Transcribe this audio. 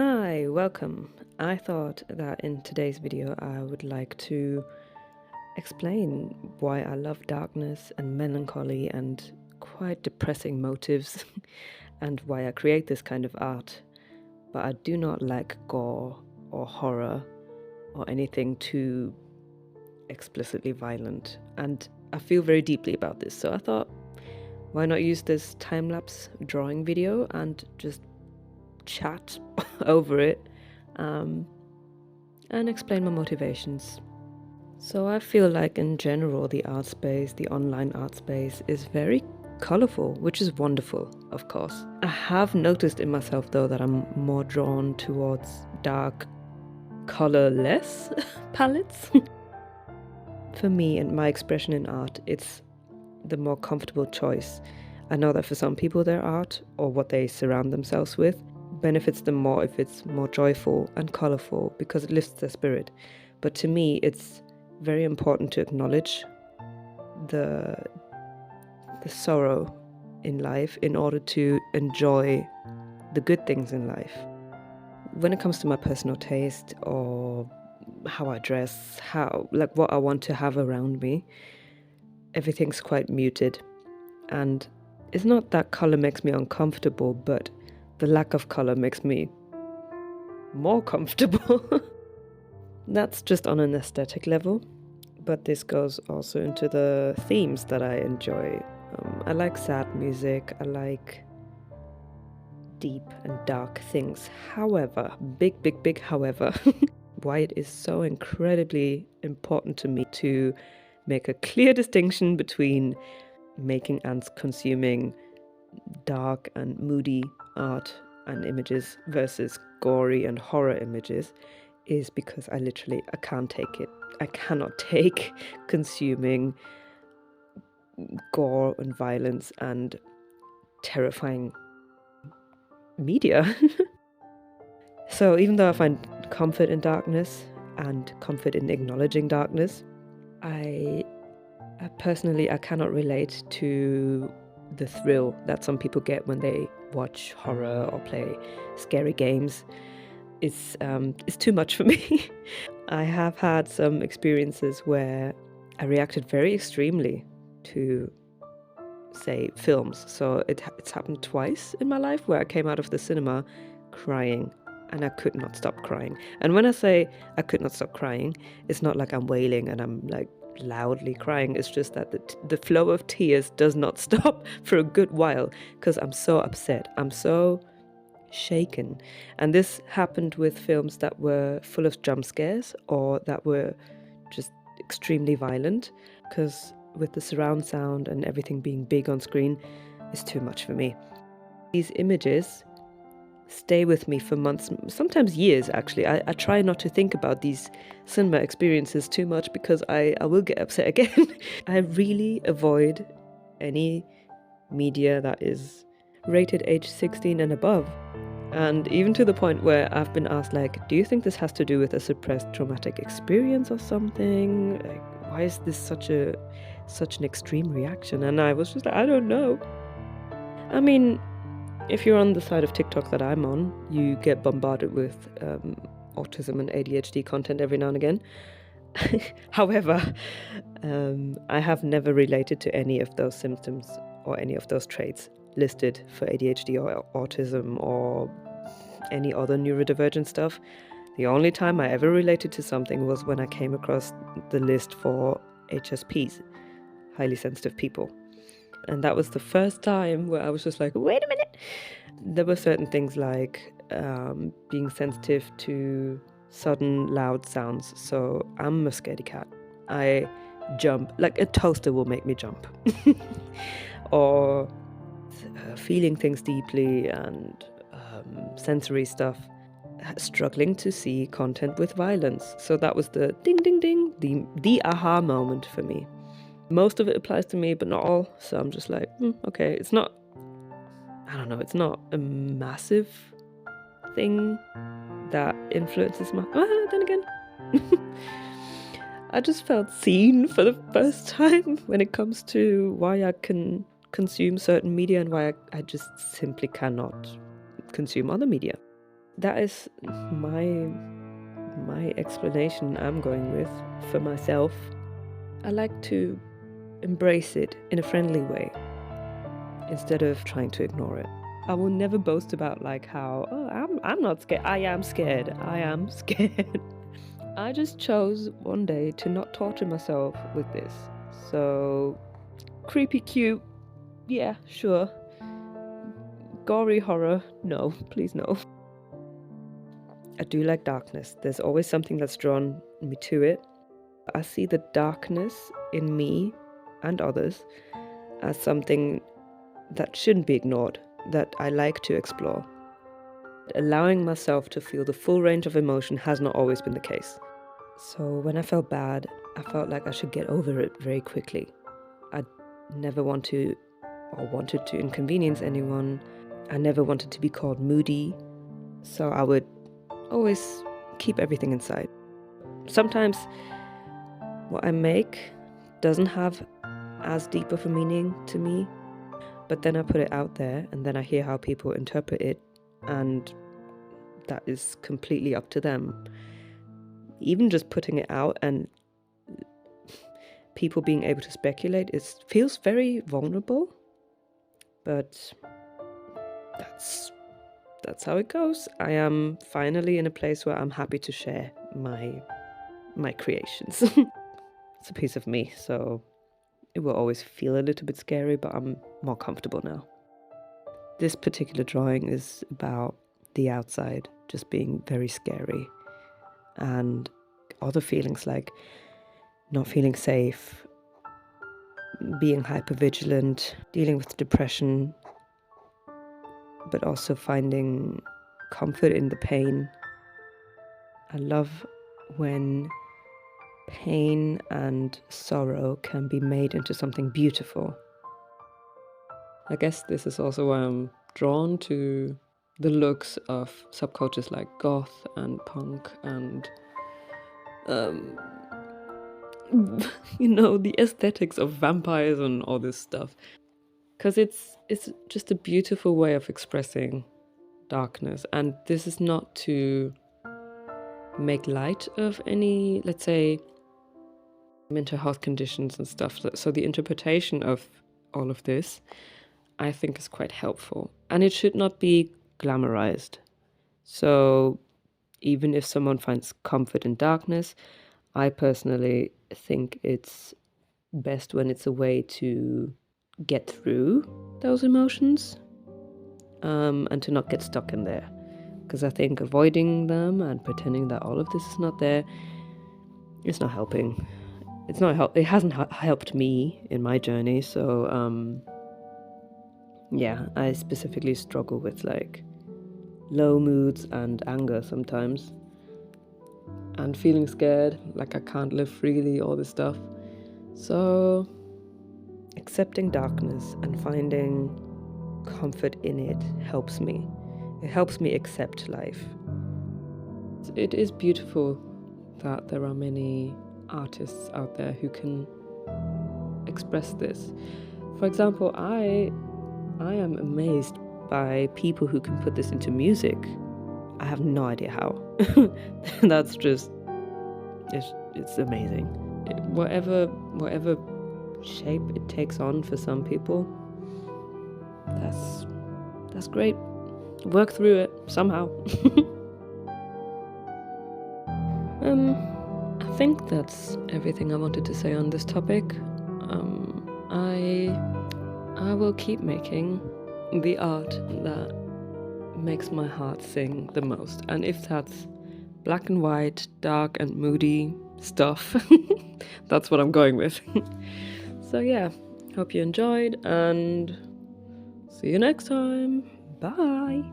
Hi, welcome. I thought that in today's video I would like to explain why I love darkness and melancholy and quite depressing motives and why I create this kind of art. But I do not like gore or horror or anything too explicitly violent. And I feel very deeply about this, so I thought, why not use this time-lapse drawing video and just chat over it and explain my motivations. So I feel like in general the art space, the online art space, is very colorful, which is wonderful, of course. I have noticed in myself though that I'm more drawn towards dark, colorless palettes. For me and my expression in art, it's the more comfortable choice. I know that for some people their art or what they surround themselves with benefits them more if it's more joyful and colorful because it lifts their spirit. But to me, it's very important to acknowledge the sorrow in life in order to enjoy the good things in life. When it comes to my personal taste or how I dress, what I want to have around me, everything's quite muted. And it's not that color makes me uncomfortable, but the lack of color makes me more comfortable. That's just on an aesthetic level, but this goes also into the themes that I enjoy. I like sad music, I like deep and dark things. However, big however, why it is so incredibly important to me to make a clear distinction between making and consuming dark and moody art and images versus gory and horror images is because I can't take it. I cannot take consuming gore and violence and terrifying media. So even though I find comfort in darkness and comfort in acknowledging darkness, I personally cannot relate to the thrill that some people get when they watch horror or play scary games. It's too much for me. I have had some experiences where I reacted very extremely to, say, films. So it's happened twice in my life where I came out of the cinema crying and I could not stop crying. And when I say I could not stop crying, it's not like I'm wailing and I'm like loudly crying. It's just that the flow of tears does not stop for a good while because I'm so upset. I'm so shaken. And this happened with films that were full of jump scares or that were just extremely violent, because with the surround sound and everything being big on screen, it's too much for me. These images stay with me for months, sometimes years actually. I try not to think about these cinema experiences too much because I will get upset again. I really avoid any media that is rated age 16 and above. And even to the point where I've been asked, like, do you think this has to do with a suppressed traumatic experience or something? Like, why is this such an extreme reaction? And I was just like, I don't know. I mean, if you're on the side of TikTok that I'm on, you get bombarded with autism and ADHD content every now and again. However, I have never related to any of those symptoms or any of those traits listed for ADHD or autism or any other neurodivergent stuff. The only time I ever related to something was when I came across the list for HSPs, highly sensitive people. And that was the first time where I was just like, wait a minute. There were certain things like being sensitive to sudden loud sounds. So I'm a scaredy cat. I jump, like a toaster will make me jump. Or feeling things deeply and sensory stuff. Struggling to see content with violence. So that was the ding, ding, ding, the aha moment for me. Most of it applies to me, but not all. So I'm just like, okay, it's not, I don't know, it's not a massive thing that influences my, then again, I just felt seen for the first time when it comes to why I can consume certain media and why I just simply cannot consume other media. that is my explanation I'm going with for myself. I like to embrace it in a friendly way instead of trying to ignore it. I will never boast about like how, I'm not scared. I am scared. I just chose one day to not torture myself with this. So, creepy cute, yeah, sure. Gory horror, no, please no. I do like darkness. There's always something that's drawn me to it. I see the darkness in me and others as something that shouldn't be ignored, that I like to explore. Allowing myself to feel the full range of emotion has not always been the case. So when I felt bad, I felt like I should get over it very quickly. I never wanted to inconvenience anyone. I never wanted to be called moody. So I would always keep everything inside. Sometimes what I make doesn't have as deep of a meaning to me, but then I put it out there and then I hear how people interpret it, and that is completely up to them. Even just putting it out and people being able to speculate, it feels very vulnerable, but that's how it goes. I am finally in a place where I'm happy to share my creations. It's a piece of me, so it will always feel a little bit scary, but I'm more comfortable now. This particular drawing is about the outside just being very scary, and other feelings like not feeling safe, being hypervigilant, dealing with depression, but also finding comfort in the pain. I love when pain and sorrow can be made into something beautiful. I guess this is also why I'm drawn to the looks of subcultures like goth and punk and the aesthetics of vampires and all this stuff, because it's just a beautiful way of expressing darkness. And this is not to make light of any, let's say, mental health conditions and stuff. So the interpretation of all of this, I think, is quite helpful, and it should not be glamorized. So even if someone finds comfort in darkness, I personally think it's best when it's a way to get through those emotions, and to not get stuck in there. Because I think avoiding them and pretending that all of this is not there, it's not helping. It hasn't helped me in my journey. So yeah, I specifically struggle with like low moods and anger sometimes, and feeling scared, like I can't live freely, all this stuff. So accepting darkness and finding comfort in it helps me. It helps me accept life. It is beautiful that there are many artists out there who can express this. For example, I am amazed by people who can put this into music. I have no idea how. That's just, it's amazing. Whatever shape it takes on for some people, that's great. Work through it somehow. I think that's everything I wanted to say on this topic. I will keep making the art that makes my heart sing the most, and if that's black and white, dark and moody stuff, that's what I'm going with. So yeah, hope you enjoyed, and see you next time. Bye.